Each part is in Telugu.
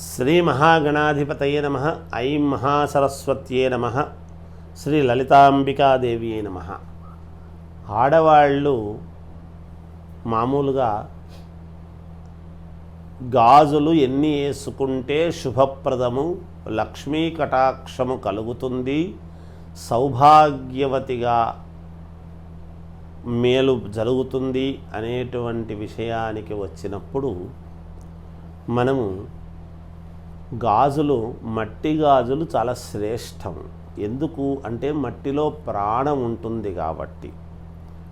శ్రీ మహాగణాధిపతయే నమః. ఐం మహాసరస్వత్యే నమః. శ్రీ లలితాంబికాదేవియే నమః. ఆడవాళ్ళు మామూలుగా గాజులు ఎన్ని వేసుకుంటే శుభప్రదము, లక్ష్మీ కటాక్షము కలుగుతుంది, సౌభాగ్యవతిగా మేలు జరుగుతుంది అనేటువంటి విషయానికి వచ్చినప్పుడు మనము గాజులు, మట్టి గాజులు చాలా శ్రేష్టం. ఎందుకు అంటే మట్టిలో ప్రాణం ఉంటుంది కాబట్టి.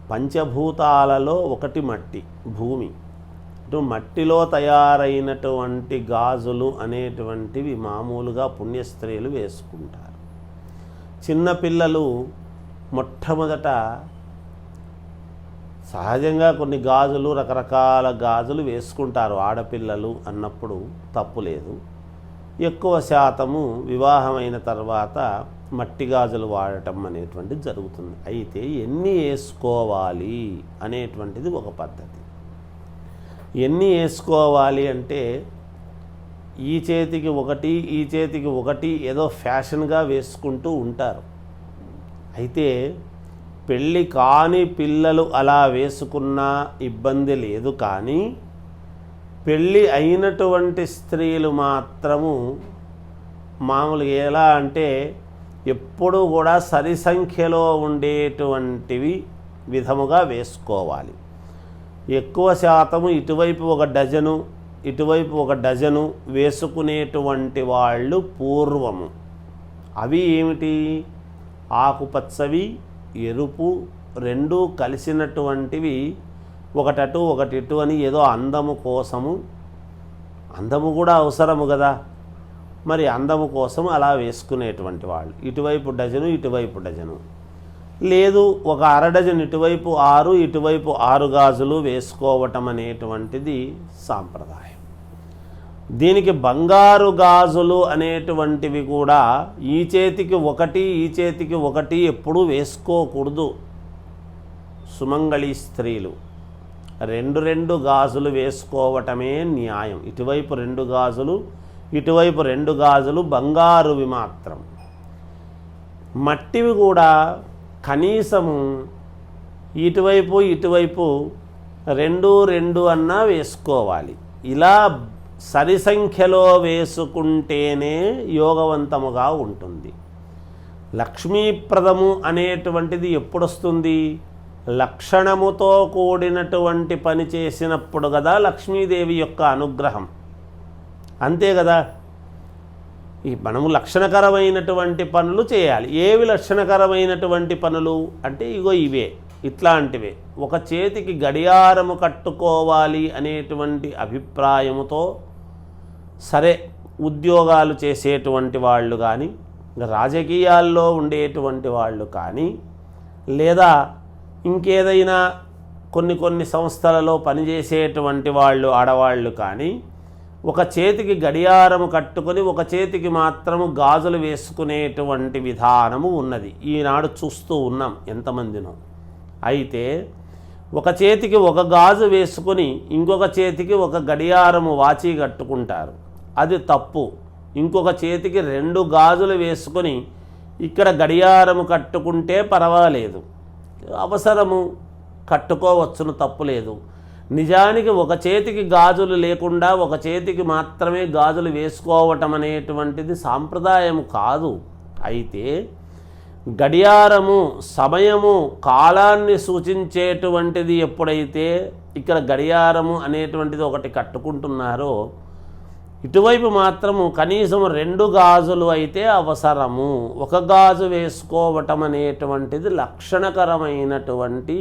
పంచభూతాలలో ఒకటి మట్టి, భూమి. ఇటు మట్టిలో తయారైనటువంటి గాజులు అనేటువంటివి మామూలుగా పుణ్యస్త్రీలు వేసుకుంటారు. చిన్నపిల్లలు మొట్టమొదట సహజంగా కొన్ని గాజులు, రకరకాల గాజులు వేసుకుంటారు ఆడపిల్లలు అన్నప్పుడు తప్పు లేదు. ఎక్కువ శాతము వివాహమైన తర్వాత మట్టి గాజులు వాడటం అనేటువంటిది జరుగుతుంది. అయితే ఎన్ని వేసుకోవాలి అనేటువంటిది ఒక పద్ధతి. ఎన్ని వేసుకోవాలి అంటే ఈ చేతికి ఒకటి, ఈ చేతికి ఒకటి ఏదో ఫ్యాషన్గా వేసుకుంటూ ఉంటారు. అయితే పెళ్ళి కాని పిల్లలు అలా వేసుకున్నా ఇబ్బంది లేదు. కానీ పెళ్ళి అయినటువంటి స్త్రీలు మాత్రము మామూలుగా ఎలా అంటే ఎప్పుడూ కూడా సరి సంఖ్యలో ఉండేటువంటివి విధముగా వేసుకోవాలి. ఎక్కువ శాతము ఇటువైపు ఒక డజను, ఇటువైపు ఒక డజను వేసుకునేటువంటి వాళ్ళు పూర్వము. అవి ఏమిటి? ఆకుపచ్చవి, ఎరుపు రెండూ కలిసినటువంటివి, ఒకటటు ఒకటిటు అని ఏదో అందము కోసము. అందము కూడా అవసరము కదా, మరి అందము కోసం అలా వేసుకునేటువంటి వాళ్ళు. ఇటువైపు డజను, ఇటువైపు డజను లేదు, ఒక అర డజన్ ఇటువైపు 6, ఇటువైపు 6 గాజులు వేసుకోవటం అనేటువంటిది సాంప్రదాయం. దీనికి బంగారు గాజులు అనేటువంటివి కూడా ఈ చేతికి ఒకటి, ఈ చేతికి ఒకటి ఎప్పుడూ వేసుకోకూడదు. సుమంగళి స్త్రీలు రెండు గాజులు వేసుకోవటమే న్యాయం. ఇటువైపు 2 గాజులు, ఇటువైపు 2 గాజులు బంగారువి మాత్రం. మట్టివి కూడా కనీసము ఇటువైపు ఇటువైపు 2 అన్నా వేసుకోవాలి. ఇలా సరి సంఖ్యలో వేసుకుంటేనే యోగవంతముగా ఉంటుంది. లక్ష్మీప్రదము అనేటువంటిది ఎప్పుడొస్తుంది? లక్షణముతో కూడినటువంటి పని చేసినప్పుడు కదా లక్ష్మీదేవి యొక్క అనుగ్రహం. అంతే కదా. మనము లక్షణకరమైనటువంటి పనులు చేయాలి. ఏవి లక్షణకరమైనటువంటి పనులు అంటే ఇగో ఇవే, ఇట్లాంటివే. ఒక చేతికి గడియారము కట్టుకోవాలి అనేటువంటి అభిప్రాయముతో సరే ఉద్యోగాలు చేసేటువంటి వాళ్ళు కానీ, రాజకీయాల్లో ఉండేటువంటి వాళ్ళు కానీ, లేదా ఇంకేదైనా కొన్ని సంస్థలలో పనిచేసేటువంటి వాళ్ళు ఆడవాళ్ళు కానీ ఒక చేతికి గడియారము కట్టుకొని ఒక చేతికి మాత్రము గాజులు వేసుకునేటువంటి విధానము ఉన్నది. ఈనాడు చూస్తూ ఉన్నాం ఎంతమందినో. అయితే ఒక చేతికి ఒక గాజు వేసుకొని ఇంకొక చేతికి ఒక గడియారము వాచి కట్టుకుంటారు, అది తప్పు. ఇంకొక చేతికి 2 గాజులు వేసుకొని ఇక్కడ గడియారము కట్టుకుంటే పర్వాలేదు, అవసరము కట్టుకోవచ్చును, తప్పులేదు. నిజానికి ఒక చేతికి గాజులు లేకుండా ఒక చేతికి మాత్రమే గాజులు వేసుకోవటం అనేటువంటిది సాంప్రదాయము కాదు. అయితే గడియారము సమయము కాలాన్ని సూచించేటువంటిది ఎప్పుడైతే ఇక్కడ గడియారము అనేటువంటిది ఒకటి కట్టుకుంటున్నారో ఇటువైపు మాత్రము కనీసం 2 గాజులు అయితే అవసరము. ఒక గాజు వేసుకోవటం అనేటువంటిది లక్షణకరమైనటువంటిది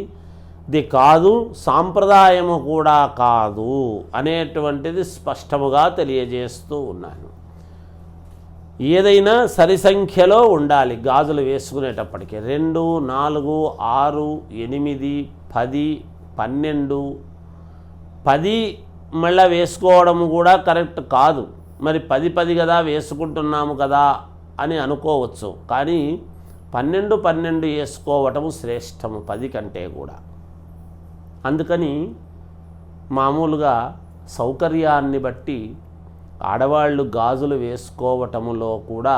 కాదు, సాంప్రదాయము కూడా కాదు అనేటువంటిది స్పష్టముగా తెలియజేస్తూ ఉన్నాను. ఏదైనా సరి సంఖ్యలో ఉండాలి గాజులు వేసుకునేటప్పటికీ. 2, 4, 6, 8, 10, 12, 10 మళ్ళీ వేసుకోవడం కూడా కరెక్ట్ కాదు. మరి 10 కదా వేసుకుంటున్నాము కదా అని అనుకోవచ్చు. కానీ 12 వేసుకోవటము శ్రేష్టము 10 కంటే కూడా. అందుకని మామూలుగా సౌకర్యాన్ని బట్టి ఆడవాళ్ళు గాజులు వేసుకోవటములో కూడా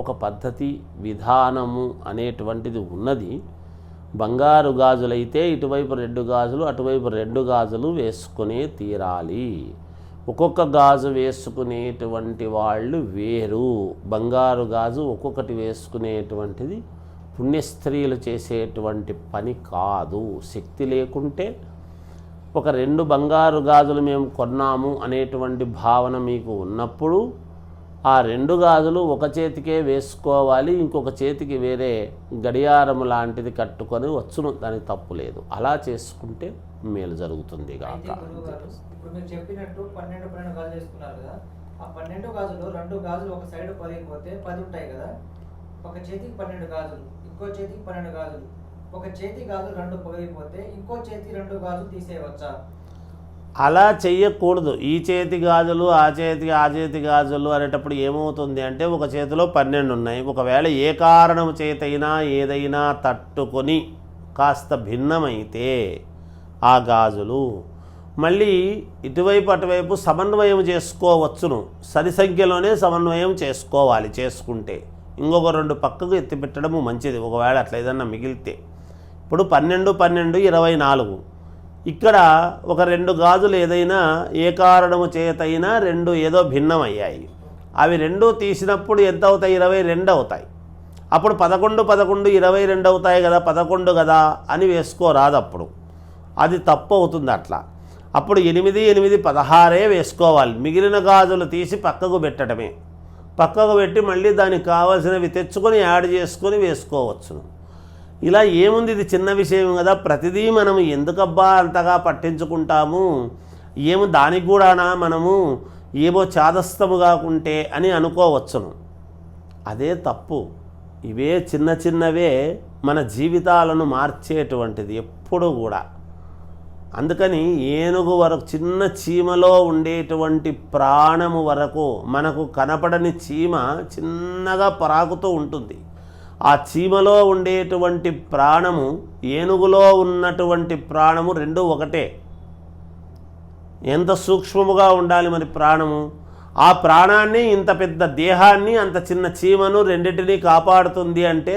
ఒక పద్ధతి విధానము అనేటువంటిది ఉన్నది. బంగారు గాజులైతే ఇటువైపు 2 గాజులు అటువైపు 2 గాజులు వేసుకునే తీరాలి. ఒక్కొక్క గాజు వేసుకునేటువంటి వాళ్ళు వేరు. బంగారు గాజు ఒక్కొక్కటి వేసుకునేటువంటిది పుణ్యస్త్రీలు చేసేటువంటి పని కాదు. శక్తి లేకుంటే ఒక 2 బంగారు గాజులు మేము కొన్నాము అనేటువంటి భావన మీకు ఉన్నప్పుడు ఆ 2 గాజులు ఒక చేతికే వేసుకోవాలి, ఇంకొక చేతికి వేరే గడియారము లాంటిది కట్టుకొని వచ్చును, దానికి తప్పు లేదు. అలా చేసుకుంటే మేలు జరుగుతుంది కాక. ఇప్పుడు మీరు చెప్పినట్టు 12 గాజులు వేసుకున్నారు కదా, ఆ 12 గాజులు 2 గాజులు ఒక సైడ్ పలిగిపోతే 10 ఉంటాయి కదా. ఒక చేతికి 12 గాజులు, ఇంకో చేతికి 12 గాజులు. ఒక చేతి గాజులు 2 పగిలిపోతే ఇంకో చేతి 2 గాజులు తీసేయవచ్చా? అలా చెయ్యకూడదు. ఈ చేతి గాజులు ఆ చేతి గాజులు అనేటప్పుడు ఏమవుతుంది అంటే ఒక చేతిలో 12 ఉన్నాయి. ఒకవేళ ఏ కారణం చేతైనా ఏదైనా తట్టుకొని కాస్త భిన్నమైతే ఆ గాజులు మళ్ళీ ఇటువైపు అటువైపు సమన్వయం చేసుకోవచ్చును. సరి సంఖ్యలోనే సమన్వయం చేసుకోవాలి. చేసుకుంటే ఇంకొక 2 పక్కకు ఎత్తిపెట్టడము మంచిది. ఒకవేళ అట్లా ఏదన్నా మిగిలితే ఇప్పుడు 12, 12, 24. ఇక్కడ ఒక 2 గాజులు ఏదైనా ఏ కారణము చేతైనా 2 ఏదో భిన్నమయ్యాయి. అవి 2 తీసినప్పుడు ఎంత అవుతాయి? 22 అవుతాయి. అప్పుడు 11, 11, 22 అవుతాయి కదా, 11 కదా అని వేసుకోరాదు. అప్పుడు అది తప్పు అవుతుంది. అట్లా అప్పుడు 8, 8, 16 వేసుకోవాలి. మిగిలిన గాజులు తీసి పక్కకు పెట్టడమే. పక్కకు పెట్టి మళ్ళీ దానికి కావాల్సినవి తెచ్చుకొని యాడ్ చేసుకొని వేసుకోవచ్చును. ఇలా ఏముంది, ఇది చిన్న విషయం కదా, ప్రతిదీ మనం ఎందుకబ్బా అంతగా పట్టించుకుంటాము, ఏమో దానికి కూడానా మనము ఏమో చాదస్తము కాకుంటే అని అనుకోవచ్చును. అదే తప్పు. ఇవే చిన్న చిన్నవే మన జీవితాలను మార్చేటువంటిది ఎప్పుడు కూడా. అందుకని ఏనుగు వరకు, చిన్న చీమలో ఉండేటువంటి ప్రాణము వరకు మనకు కనపడని చీమ చిన్నగా పరాకుతూ ఉంటుంది. ఆ చీమలో ఉండేటువంటి ప్రాణము ఏనుగులో ఉన్నటువంటి ప్రాణము 2 ఒకటే. ఎంత సూక్ష్మముగా ఉండాలి మరి ప్రాణము. ఆ ప్రాణాన్ని, ఇంత పెద్ద దేహాన్ని, అంత చిన్న చీమను రెండింటినీ కాపాడుతుంది అంటే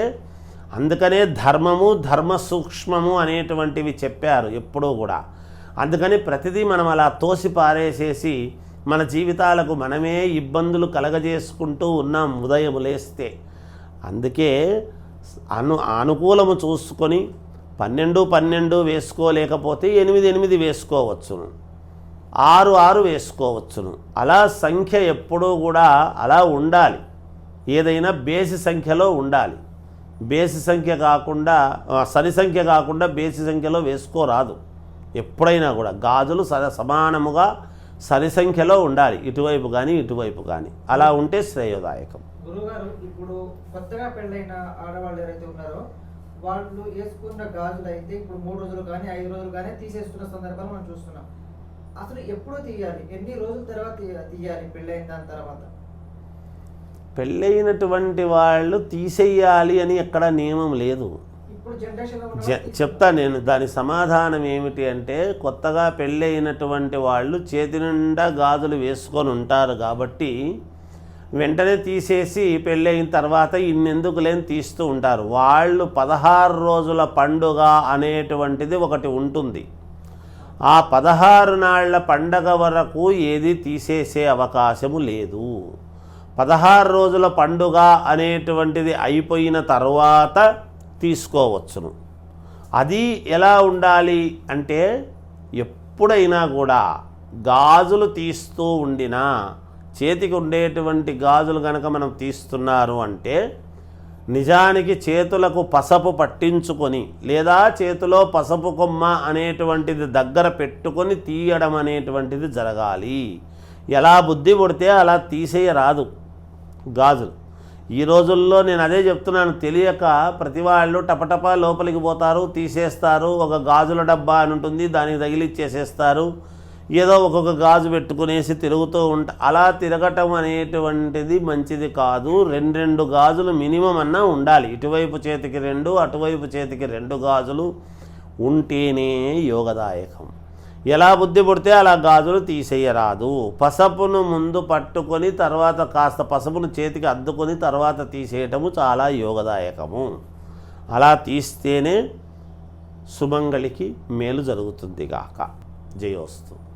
అందుకనే ధర్మము, ధర్మ సూక్ష్మము అనేటువంటివి చెప్పారు ఎప్పుడూ కూడా. అందుకని ప్రతిదీ మనం అలా తోసి పారేసేసి మన జీవితాలకు మనమే ఇబ్బందులు కలగజేసుకుంటూ ఉన్నాం ఉదయం లేస్తే. అందుకే అనుకూలము చూసుకొని 12, 12 వేసుకోలేకపోతే 8, 8 వేసుకోవచ్చును, 6, 6 వేసుకోవచ్చును. అలా సంఖ్య ఎప్పుడూ కూడా అలా ఉండాలి. ఏదైనా బేసి సంఖ్యలో ఉండాలి. బేసి సంఖ్య కాకుండా, సరి సంఖ్య కాకుండా బేసి సంఖ్యలో వేసుకోరాదు. ఎప్పుడైనా కూడా గాజులు సమానముగా సరి సంఖ్యలో ఉండాలి, ఇటువైపు కానీ ఇటువైపు కానీ. అలా ఉంటే శ్రేయోదాయకం. గురుగారు, ఇప్పుడు కొత్తగా పెళ్ళైన ఆడవాళ్ళు ఎవరైతే ఉన్నారో వాళ్ళు వేసుకున్న గాజులు అయితే ఇప్పుడు 3 రోజులు కానీ 5 రోజులు కానీ తీసేస్తున్న సందర్భాలు మనం చూస్తున్నాం. అసలు ఎప్పుడు తీయాలి? ఎన్ని రోజుల తర్వాత తీయాలి పెళ్ళైన దాని తర్వాత? పెళ్ళైనటువంటి వాళ్ళు తీసేయాలి అని ఎక్కడ నియమం లేదు. చెప్తా నేను దాని సమాధానం ఏమిటి అంటే, కొత్తగా పెళ్ళైనటువంటి వాళ్ళు చేతి నిండా గాజులు వేసుకొని ఉంటారు కాబట్టి వెంటనే తీసేసి పెళ్ళైన తర్వాత ఇన్నెందుకు లేని తీస్తూ ఉంటారు. వాళ్ళు 16 రోజుల పండుగ అనేటువంటిది ఒకటి ఉంటుంది. ఆ 16 నాళ్ల పండగ వరకు ఏది తీసేసే అవకాశము లేదు. 16 రోజుల పండుగ అనేటువంటిది అయిపోయిన తర్వాత తీసుకోవచ్చును. అది ఎలా ఉండాలి అంటే, ఎప్పుడైనా కూడా గాజులు తీస్తూ ఉండినా, చేతికి ఉండేటువంటి గాజులు కనుక మనం తీస్తున్నారు అంటే నిజానికి చేతులకు పసుపు పట్టించుకొని లేదా చేతిలో పసుపు కొమ్మ అనేటువంటిది దగ్గర పెట్టుకొని తీయడం అనేటువంటిది జరగాలి. ఎలా బుద్ధి పుడితే అలా తీసేయరాదు గాజులు. ఈ రోజుల్లో నేను అదే చెప్తున్నాను, తెలియక ప్రతి వాళ్ళు టపటపా లోపలికి పోతారు, తీసేస్తారు. ఒక గాజుల డబ్బా అని ఉంటుంది, దానికి తగిలిచ్చేసేస్తారు. ఏదో ఒక్కొక్క గాజు పెట్టుకునేసి తిరుగుతూ అలా తిరగటం అనేటువంటిది మంచిది కాదు. 2 గాజులు మినిమం అన్నా ఉండాలి. ఇటువైపు చేతికి 2, అటువైపు చేతికి 2 గాజులు ఉంటేనే యోగదాయకం. ఎలా బుద్ధి పుడితే అలా గాజులు తీసేయరాదు. పసుపును ముందు పట్టుకొని తర్వాత కాస్త పసుపును చేతికి అద్దుకొని తర్వాత తీసేయటము చాలా యోగదాయకము. అలా తీస్తేనే సుమంగళికి మేలు జరుగుతుంది గాక. జయోస్తు.